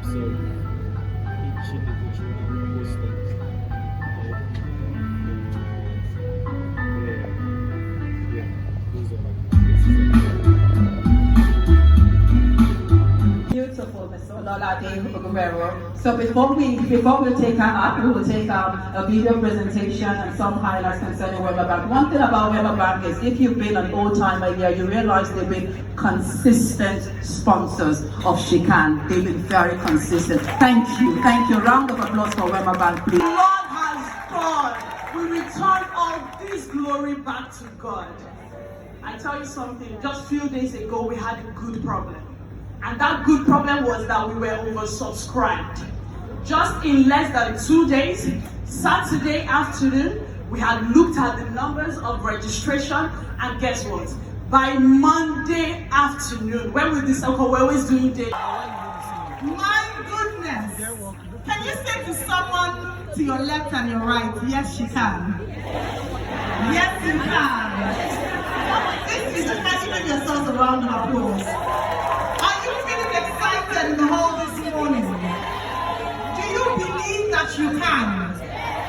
tips of each individual posters. Beautiful, Ms. Ololade. So before we take her up, we will take a video presentation and some highlights concerning Wema Bank. One thing about Wema Bank is if you've been an old-timer here, you realize they've been consistent sponsors of SheCan. They've been very consistent. Thank you. Round of applause for Wema Bank, please. The Lord has gone. We return all this glory back to God. I tell you something, just a few days ago we had a good problem. And that good problem was that we were oversubscribed. Just in less than 2 days, Saturday afternoon, we had looked at the numbers of registration, and guess what? By Monday afternoon, when we decide, we're always doing day. My goodness! Can you say to someone to your left and your right, yes, she can? Yes, you can. This is just giving yourselves a round of applause. In the hall this morning, do you believe that you can?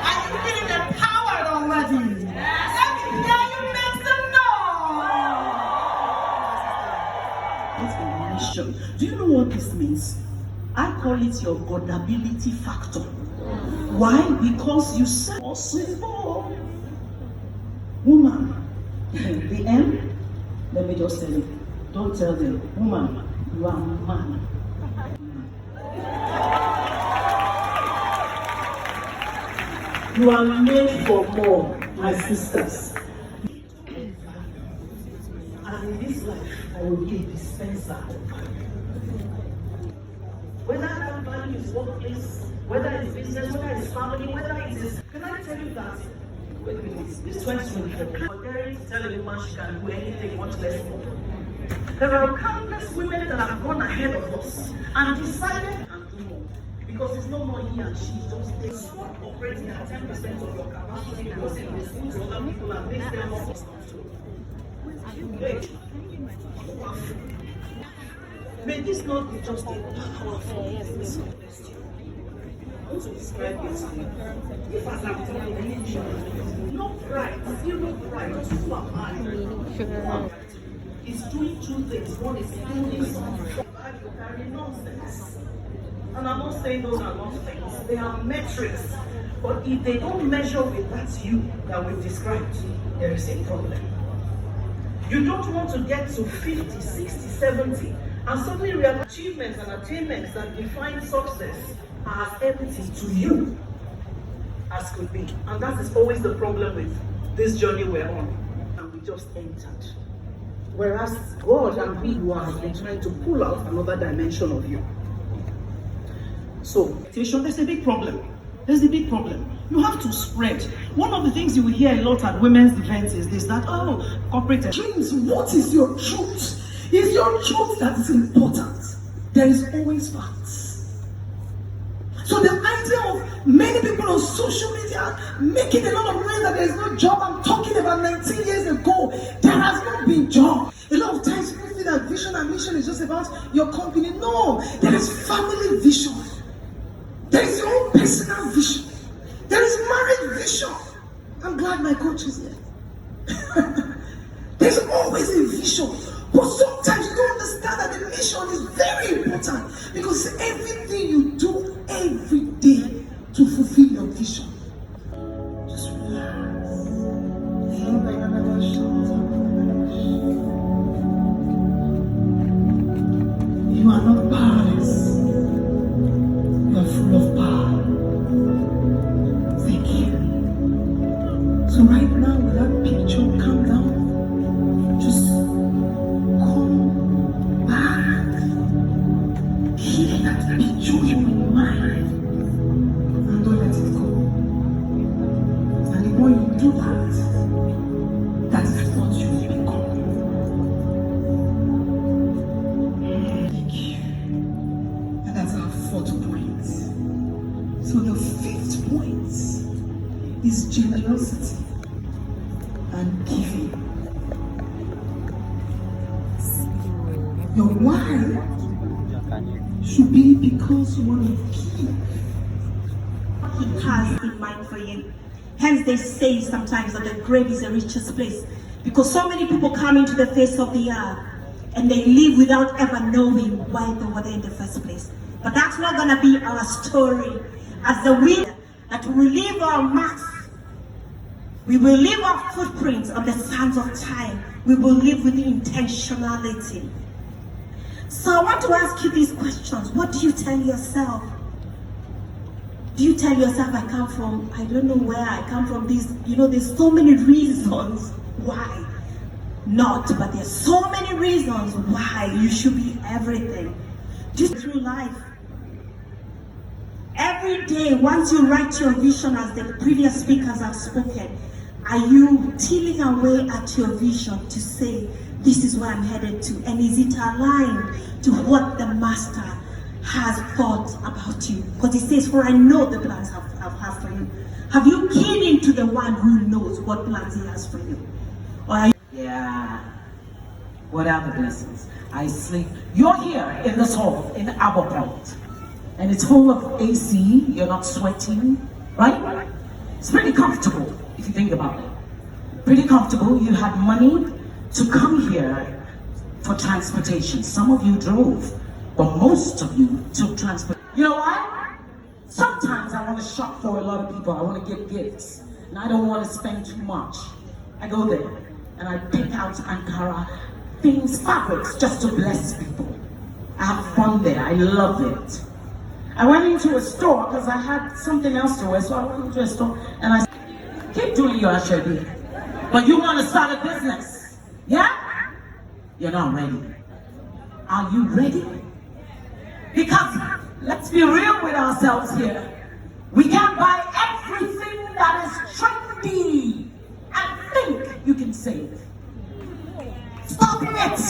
Are you feeling empowered already? Let me hear you make some noise. It's a mission. Do you know what this means? I call it your godability factor. Why? Because you said possible. Woman, the M, let me just tell you, don't tell them, woman, you are a man. You are made for more, my sisters. And in this life, I will be a dispenser of value. Whether that value is workplace, whether it's business, whether it's family, whether it is. Can I tell you that? Wait a minute, it's 2024. For daring to tell a woman she can do anything much less more. There are countless women that have gone ahead of us and decided and do more. Because it's no more he and she, just they swap operating at 10% of your capacity because it listens to other people and makes them more responsible. May this not be just a powerful thing. I want to describe this to you. If as I'm telling you, no pride, zero pride, just who am I? Is doing two things. One is building something. You carry nonsense. And I'm not saying those are not things. They are metrics. But if they don't measure with that you that we've described, there is a problem. You don't want to get to 50, 60, 70 and suddenly realize achievements and attainments that define success are as empty to you as could be. And that is always the problem with this journey we're on. And we just entered. Whereas God and we who have been trying to pull out another dimension of you. So, there's a big problem. There's a big problem. You have to spread. One of the things you will hear a lot at women's events is this, that, corporate dreams, what is your truth? It's your truth that is important. There is always facts. So the idea of many people on social media making a lot of money that there is no job, I'm talking about 19 years ago, there has not been job. A lot of times people feel that vision and mission is just about your company. No, there is family vision. There is your own personal vision. There is marriage vision. I'm glad my coach is here. There's always a vision. But sometimes you don't understand that the mission is very important because it's everything you do every day to fulfill your vision. Just relax. You are not powerless. You are full of power. Thank you. So right now, with that picture, calm down. Just come back. Keep that picture in mind. And don't let it go. And the more you do that, that is what you will become. Thank you. And that's our 4th point. So the 5th point is generosity and giving. Your why should be because you want to give. He has in mind for you. Hence they say sometimes that the grave is the richest place, because so many people come into the face of the earth and they live without ever knowing why they were there in the first place. But that's not going to be our story. As the winner, that we will leave our marks, we will leave our footprints on the sands of time. We will live with intentionality. So I want to ask you these questions. What do you tell yourself? Do you tell yourself, I come from, I don't know where I come from, there's so many reasons why not, but there's so many reasons why you should be everything. Just through life. Every day, once you write your vision, as the previous speakers have spoken, are you tilling away at your vision to say, this is where I'm headed to? And is it aligned to what the Master has thought about you? Because he says, for I know the plans I have for you. Have you keyed into the one who knows what plans he has for you? Or are you... Yeah. What are the blessings? I sleep. You're here in this hall in Aberport, and it's full of AC. You're not sweating, right? It's pretty comfortable if you think about it. Pretty comfortable. You had money to come here for transportation. Some of you drove, but most of you took transport. You know what? Sometimes I want to shop for a lot of people. I want to give gifts, and I don't want to spend too much. I go there and I pick out Ankara things, fabrics, just to bless people. I have fun there. I love it. I went into a store because I had something else to wear, so I went into a store and I said, keep doing your Ashadi, but you want to start a business, yeah? You're not ready. Are you ready? Because let's be real with ourselves here. We can't buy everything that is trendy and think you can save. Stop it!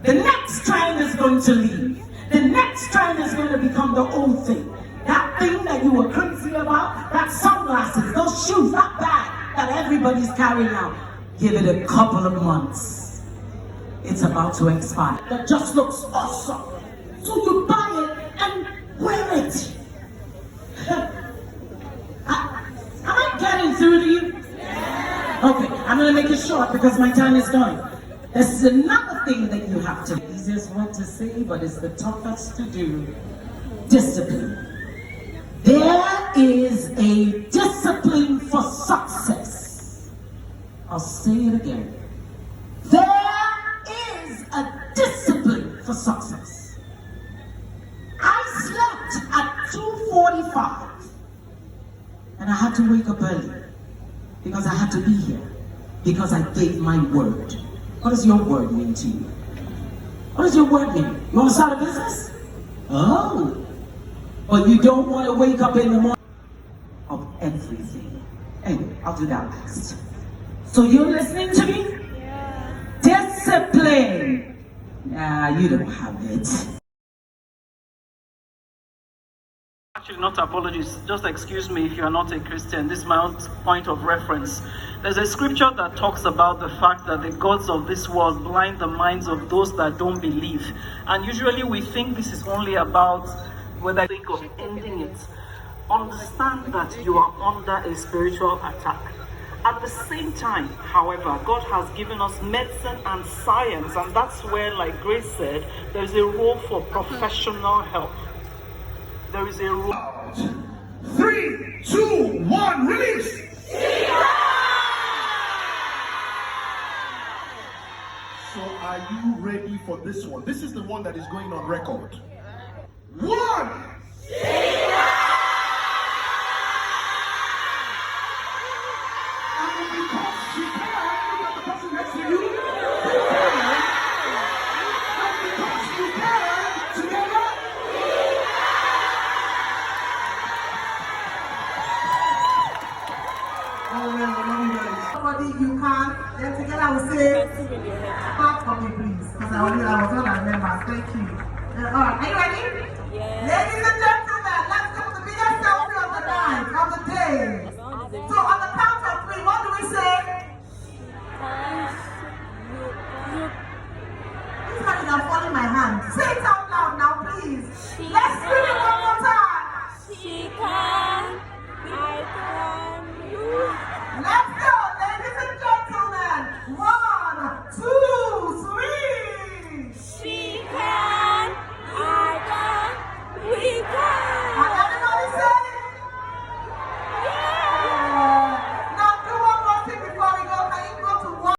The next trend is going to leave. The next trend is going to become the old thing. That thing that you were crazy about, that sunglasses, those shoes, that bag that everybody's carrying out. Give it a couple of months. It's about to expire. That just looks awesome. So you buy it and wear it. Am I getting through to you? Okay, I'm going to make it short because my time is gone. There's another thing that you have to do. Easiest word to say, but it's the toughest to do. Discipline. There is a discipline for success. I'll say it again. There is a discipline for success. I slept at 2:45 and I had to wake up early because I had to be here, because I gave my word. What does your word mean to you? What does your word mean? You want to start a business? Oh. But you don't want to wake up in the morning of everything. Anyway, I'll do that last. So you're listening to me? Yeah. Discipline. Nah, you don't have it. Actually, not apologies. Just excuse me if you are not a Christian. This is my own point of reference. There's a scripture that talks about the fact that the gods of this world blind the minds of those that don't believe. And usually we think this is only about whether you think of ending it. Understand that you are under a spiritual attack. At the same time, however, God has given us medicine and science, and that's where, like Grace said, there's a role for professional help. There is a rule. 3, 2, 1, release! So are you ready for this one? This is the one that is going on record. 1! And because she can, look at the person next to you. And because you can, together. Somebody you can, then together I will say, clap for me please, because I was not a member. Thank you. Alright, are you ready? Yes. Ladies and gentlemen, let's go to the biggest selfie of the night, of the day. So